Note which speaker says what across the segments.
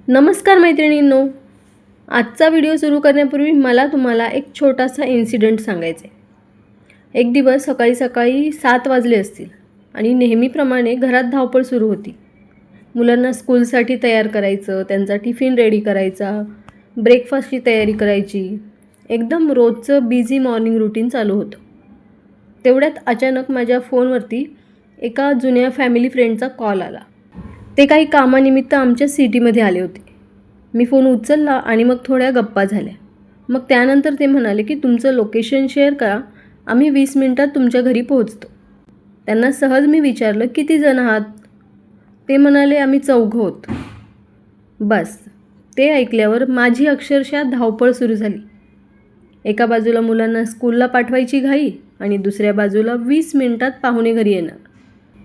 Speaker 1: नमस्कार मैत्रिणींनो, आजचा व्हिडिओ सुरू करण्यापूर्वी मला तुम्हाला एक छोटासा इन्सिडेंट सांगायचा आहे. एक दिवस सकाळी सकाळी 7 वाजले असतील आणि नेहमीप्रमाणे घरात धावपळ सुरू होती. मुलांना स्कूलसाठी तयार करायचं, त्यांचा टिफिन रेडी करायचा, ब्रेकफास्टची तयारी करायची. एकदम रोजचं बिझी मॉर्निंग रुटीन चालू होतं. तेवढ्यात अचानक माझ्या फोनवरती एका जुन्या फॅमिली फ्रेंडचा कॉल आला. ते काही कामानिमित्त आमच्या सिटीमध्ये आले होते. मी फोन उचलला आणि मग थोड्या गप्पा झाल्या. मग त्यानंतर ते म्हणाले की तुमचं लोकेशन शेअर करा, आम्ही 20 मिनिटात तुमच्या घरी पोहोचतो. त्यांना सहज मी विचारलं, किती जण आहात? ते म्हणाले, आम्ही 4 आहोत. बस ते ऐकल्यावर माझी अक्षरशः धावपळ सुरू झाली. एका बाजूला मुलांना स्कूलला पाठवायची घाई आणि दुसऱ्या बाजूला 20 मिनिटात पाहुणे घरी येणार.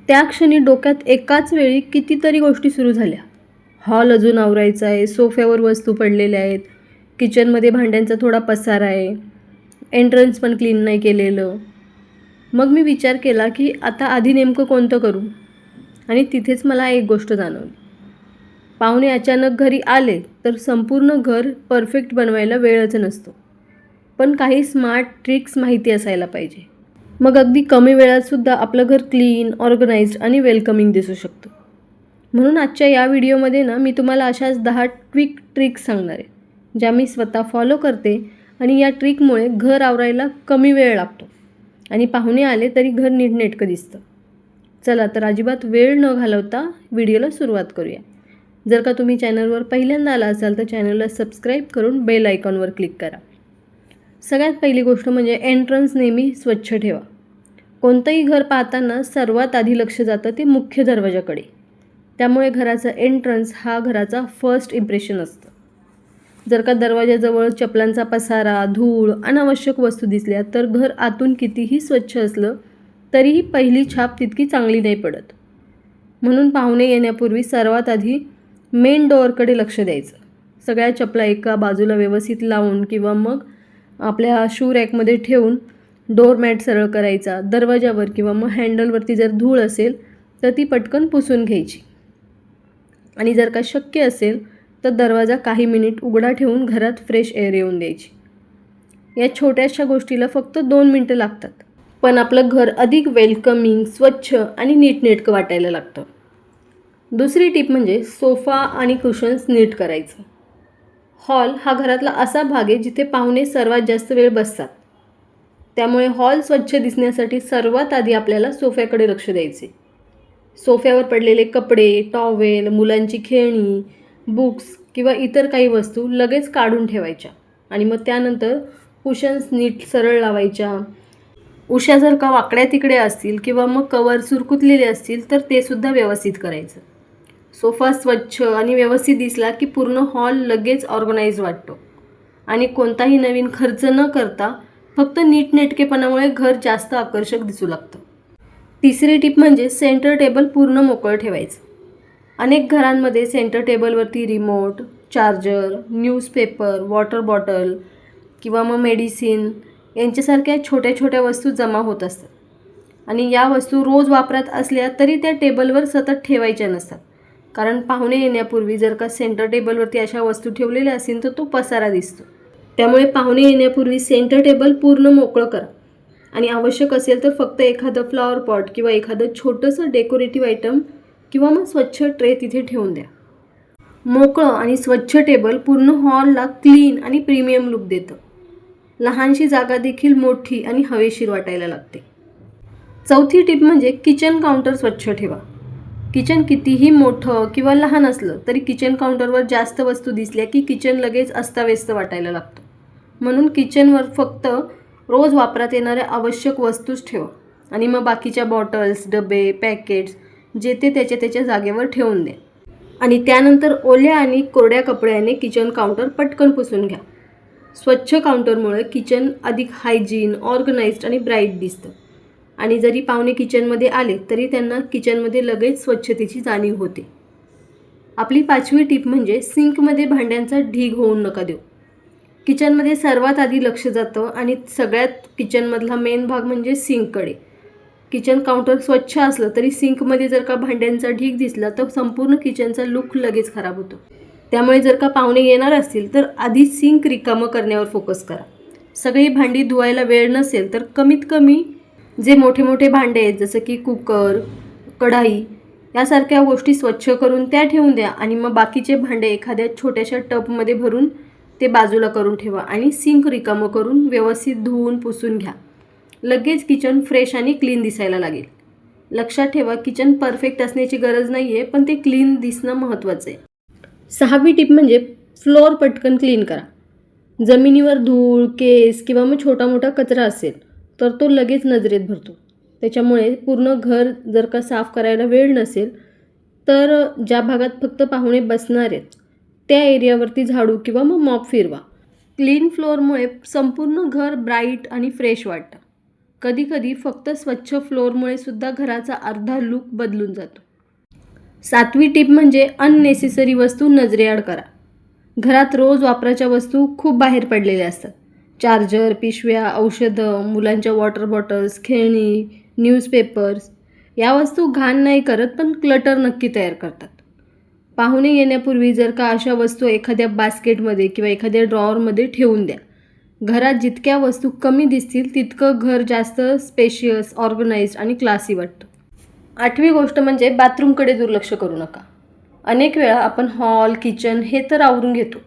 Speaker 1: त्या क्षणी डोक्यात एकाच वेळी कितीतरी गोष्टी सुरू झाल्या. हॉल अजून आवरायचा आहे, सोफ्यावर वस्तू पडलेल्या आहेत, किचनमध्ये भांड्यांचा थोडा पसारा आहे, एंट्रन्स पण क्लीन नाही केलेलं. मग मी विचार केला की आता आधी नेमकं कोणतं करू, आणि तिथेच मला एक गोष्ट जाणवली. पाहुणे अचानक घरी आले तर संपूर्ण घर परफेक्ट बनवायला वेळच नसतो, पण काही स्मार्ट ट्रिक्स माहिती असायला पाहिजे. मग अगदी कमी वेळातसुद्धा आपलं घर क्लीन, ऑर्गनाइज्ड आणि वेलकमिंग दिसू शकतं. म्हणून आजच्या या व्हिडिओमध्ये मी तुम्हाला अशाच 10 क्विक ट्रिक्स सांगणार आहे, ज्या मी स्वतः फॉलो करते आणि या ट्रिकमुळे घर आवरायला कमी वेळ लागतो आणि पाहुणे आले तरी घर नीटनेटकं दिसतं. चला तर अजिबात वेळ न घालवता व्हिडिओला सुरुवात करूया. जर का तुम्ही चॅनलवर पहिल्यांदा आला असाल तर चॅनलला सबस्क्राईब करून बेल आयकॉनवर क्लिक करा. सगळ्यात पहिली गोष्ट म्हणजे एंट्रन्स नेहमी स्वच्छ ठेवा. कोणतंही घर पाहताना सर्वात आधी लक्ष जातं ते मुख्य दरवाजाकडे. त्यामुळे घराचा एंट्रन्स हा घराचा फर्स्ट इम्प्रेशन असतं. जर का दरवाजाजवळ चपलांचा पसारा, धूळ, अनावश्यक वस्तू दिसल्या तर घर आतून कितीही स्वच्छ असलं तरीही पहिली छाप तितकी चांगली नाही पडत. म्हणून पाहुणे येण्यापूर्वी सर्वात आधी मेन डोअरकडे लक्ष द्यायचं. सगळ्या चपला एका बाजूला व्यवस्थित लावून किंवा मग आपल्या शू रॅकमध्ये ठेवून डोअरमॅट सरळ करायचा. दरवाजावर किंवा मग हँडलवरती जर धूळ असेल तर ती पटकन पुसून घ्यायची. आणि जर का शक्य असेल तर दरवाजा काही मिनिट उघडा ठेवून घरात फ्रेश एअर येऊन द्यायची. या छोट्याशा गोष्टीला फक्त 2 मिनटं लागतात, पण आपलं घर अधिक वेलकमिंग, स्वच्छ आणि नीटनेटकं वाटायला लागतं. दुसरी टिप म्हणजे सोफा आणि कुशन्स नीट करायचं. हॉल हा घरातला असा भाग आहे जिथे पाहुणे सर्वात जास्त वेळ बसतात. त्यामुळे हॉल स्वच्छ दिसण्यासाठी सर्वात आधी आपल्याला सोफ्याकडे लक्ष द्यायचे. सोफ्यावर पडलेले कपडे, टॉवेल, मुलांची खेळणी, बुक्स किंवा इतर काही वस्तू लगेच काढून ठेवायच्या आणि मग त्यानंतर कुशन्स नीट सरळ लावायच्या. उशा जर का वाकड्या तिकडे असतील किंवा मग कवर सुरकुतलेले असतील तर ते सुद्धा व्यवस्थित करायचं. सोफा स्वच्छ आणि व्यवस्थित दिसला की पूर्ण हॉल लगेच ऑर्गनाइज वाटतो आणि कोणताही नवीन खर्च न करता फक्त नीटनेटकेपणामुळे घर जास्त आकर्षक दिसू लागतं. तिसरी टिप म्हणजे सेंटर टेबल पूर्ण मोकळं ठेवायचं. अनेक घरांमध्ये सेंटर टेबलवरती remote, charger, newspaper, water bottle किंवा मग मेडिसिन यांच्यासारख्या छोट्या छोट्या वस्तू जमा होत असतात आणि या वस्तू रोज वापरात असल्या तरी त्या टेबलवर सतत ठेवायच्या नसतात. कारण पाहुणे येण्यापूर्वी जर का सेंटर टेबलवरती अशा वस्तू ठेवलेल्या असतील तर तो पसारा दिसतो. त्यामुळे पाहुणे येण्यापूर्वी सेंटर टेबल पूर्ण मोकळं करा आणि आवश्यक असेल तर फक्त एखादं फ्लॉवर पॉट किंवा एखादं छोटंसं डेकोरेटिव्ह आयटम किंवा मग स्वच्छ ट्रे तिथे ठेवून द्या. मोकळं आणि स्वच्छ टेबल पूर्ण हॉलला क्लीन आणि प्रीमियम लुक देतं. लहानशी जागा देखील मोठी आणि हवेशीर वाटायला लागते. चौथी टिप म्हणजे किचन काउंटर स्वच्छ ठेवा. किचन कितीही मोठं किंवा लहान असलं तरी किचन काउंटरवर जास्त वस्तू दिसल्या की किचन लगेच अस्ताव्यस्त वाटायला लागतं. म्हणून किचनवर फक्त रोज वापरात येणाऱ्या आवश्यक वस्तूच ठेवा आणि मग बाकीच्या बॉटल्स, डबे, पॅकेट्स जे ते त्याच्या जागेवर ठेवून द्या. आणि त्यानंतर ओल्या आणि कोरड्या कपड्याने किचन काउंटर पटकन पुसून घ्या. स्वच्छ काउंटरमुळे किचन अधिक हायजीन, ऑर्गनाइज्ड आणि ब्राईट दिसतं आणि जरी पाहुणे किचनमध्ये आले तरी त्यांना किचनमध्ये लगेच स्वच्छतेची जाणीव होते. आपली 5वी टिप म्हणजे सिंकमध्ये भांड्यांचा ढीग होऊन नका देऊ. किचनमध्ये सर्वात आधी लक्ष जातं आणि सगळ्यात किचनमधला मेन भाग म्हणजे सिंककडे. किचन काउंटर स्वच्छ असलं तरी सिंकमध्ये जर का भांड्यांचा ढीग दिसला तर संपूर्ण किचनचा लुक लगेच खराब होतो. त्यामुळे जर का पाहुणे येणार असतील तर आधी सिंक रिकामं करण्यावर फोकस करा. सगळी भांडी धुवायला वेळ नसेल तर कमीत कमी जे मोठे मोठे भांडे आहेत जसं की कुकर, कढाई यासारख्या गोष्टी स्वच्छ करून त्या ठेवून द्या आणि मग बाकीचे भांडे एखाद्या छोट्याशा टबमध्ये भरून ते बाजूला करून ठेवा आणि सिंक रिकामं करून व्यवस्थित धुवून पुसून घ्या. लगेच किचन फ्रेश आणि क्लीन दिसायला लागेल. लक्षात ठेवा, किचन परफेक्ट असण्याची गरज नाही आहे, पण ते क्लीन दिसणं महत्त्वाचं आहे. 6वी टिप म्हणजे फ्लोअर पटकन क्लीन करा. जमिनीवर धूळ, केस किंवा मग छोटा मोठा कचरा असेल तर तो लगेच नजरेत भरतो. त्याच्यामुळे पूर्ण घर जर का साफ करायला वेळ नसेल तर ज्या भागात फक्त पाहुणे बसणार आहेत त्या एरियावरती झाडू किंवा मग मॉप फिरवा. क्लीन फ्लोअरमुळे संपूर्ण घर ब्राईट आणि फ्रेश वाटतं. कधीकधी फक्त स्वच्छ फ्लोअरमुळे सुद्धा घराचा अर्धा लूक बदलून जातो. 7वी टिप म्हणजे अननेसेसरी वस्तू नजरेआड करा. घरात रोज वापराच्या वस्तू खूप बाहेर पडलेल्या असतात. चार्जर, पिशव्या, औषधं, मुलांच्या वॉटर बॉटल्स, खेळणी, न्यूजपेपर्स या वस्तू घाण नाही करत पण क्लटर नक्की तयार करतात. पाहुणे येण्यापूर्वी जर का अशा वस्तू एखाद्या बास्केटमध्ये किंवा एखाद्या ड्रॉवरमध्ये ठेवून द्या. घरात जितक्या वस्तू कमी दिसतील तितकं घर जास्त स्पेशियस, ऑर्गनाइज्ड आणि क्लासी वाटतं. 8वी गोष्ट म्हणजे बाथरूमकडे दुर्लक्ष करू नका. अनेक वेळा आपण हॉल, किचन हे तर आवरून घेतो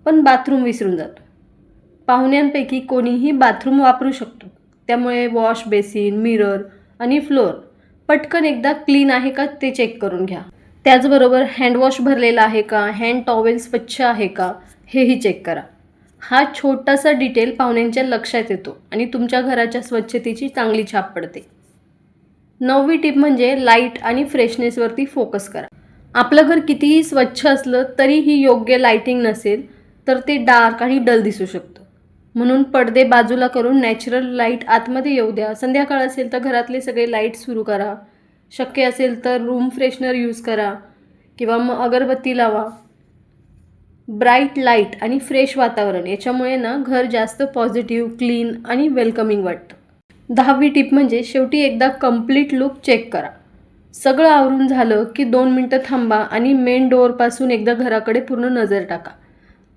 Speaker 1: पण बाथरूम विसरून जातो. पाहुण्यांपैकी कोणीही बाथरूम वापरू शकतो. त्यामुळे वॉश बेसिन, मिरर आणि फ्लोअर पटकन एकदा क्लीन आहे का ते चेक करून घ्या. त्याचबरोबर हँडवॉश भरलेला आहे का, हँड टॉवेल स्वच्छ आहे का हेही चेक करा. हा छोटासा डिटेल पाहुण्यांच्या लक्षात येतो आणि तुमच्या घराच्या स्वच्छतेची चांगली छाप पडते. 9वी टिप म्हणजे लाईट आणि फ्रेशनेसवरती फोकस करा. आपलं घर कितीही स्वच्छ असलं तरीही योग्य लाईटिंग नसेल तर ते डार्क आणि डल दिसू शकतं. म्हणून पडदे बाजूला करून नॅचरल लाईट आतमध्ये येऊ द्या. संध्याकाळ असेल तर घरातले सगळे लाईट सुरू करा. शक्य असेल तर रूम फ्रेशनर यूज करा किंवा मग अगरबत्ती लावा. ब्राईट लाईट आणि फ्रेश वातावरण याच्यामुळे ना घर जास्त पॉझिटिव्ह, क्लीन आणि वेलकमिंग वाटतं. 10वी टिप म्हणजे शेवटी एकदा कम्प्लीट लुक चेक करा. सगळं आवरून झालं की 2 मिनटं थांबा आणि मेन डोअरपासून एकदा घराकडे पूर्ण नजर टाका.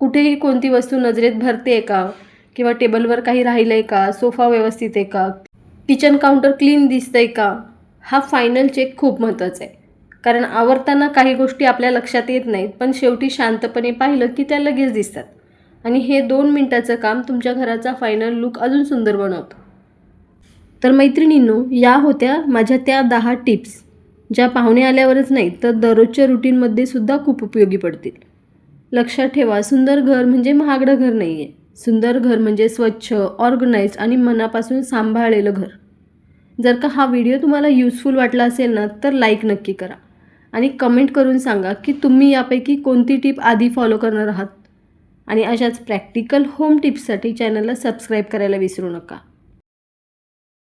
Speaker 1: कुठेही कोणती वस्तू नजरेत भरते का किंवा टेबलवर काही राहिलं आहे का, सोफा व्यवस्थित आहे का, किचन काउंटर क्लीन दिसतंय का, हा फायनल चेक खूप महत्त्वाचा आहे. कारण आवरताना काही गोष्टी आपल्या लक्षात येत नाहीत पण शेवटी शांतपणे पाहिलं की त्या लगेच दिसतात आणि हे 2 मिनटाचं काम तुमच्या घराचा फायनल लुक अजून सुंदर बनवतं. तर मैत्रिणींनो, या होत्या माझ्या त्या 10 टिप्स ज्या पाहुणे आल्यावरच नाही तर दररोजच्या रुटीनमध्ये सुद्धा खूप उपयोगी पडतील. लक्षात ठेवा, सुंदर घर म्हणजे महागडं घर नाही आहे. सुंदर घर म्हणजे स्वच्छ, ऑर्गनाइज्ड आणि मनापासून सांभाळलेलं घर. जर का हा व्हिडिओ तुम्हाला युजफुल वाटला असेल ना तर लाईक नक्की करा आणि कमेंट करून सांगा की तुम्ही यापैकी कोणती टिप आधी फॉलो करणार आहात. आणि अशाच प्रॅक्टिकल होम टिप्ससाठी चॅनलला सबस्क्राईब करायला विसरू नका.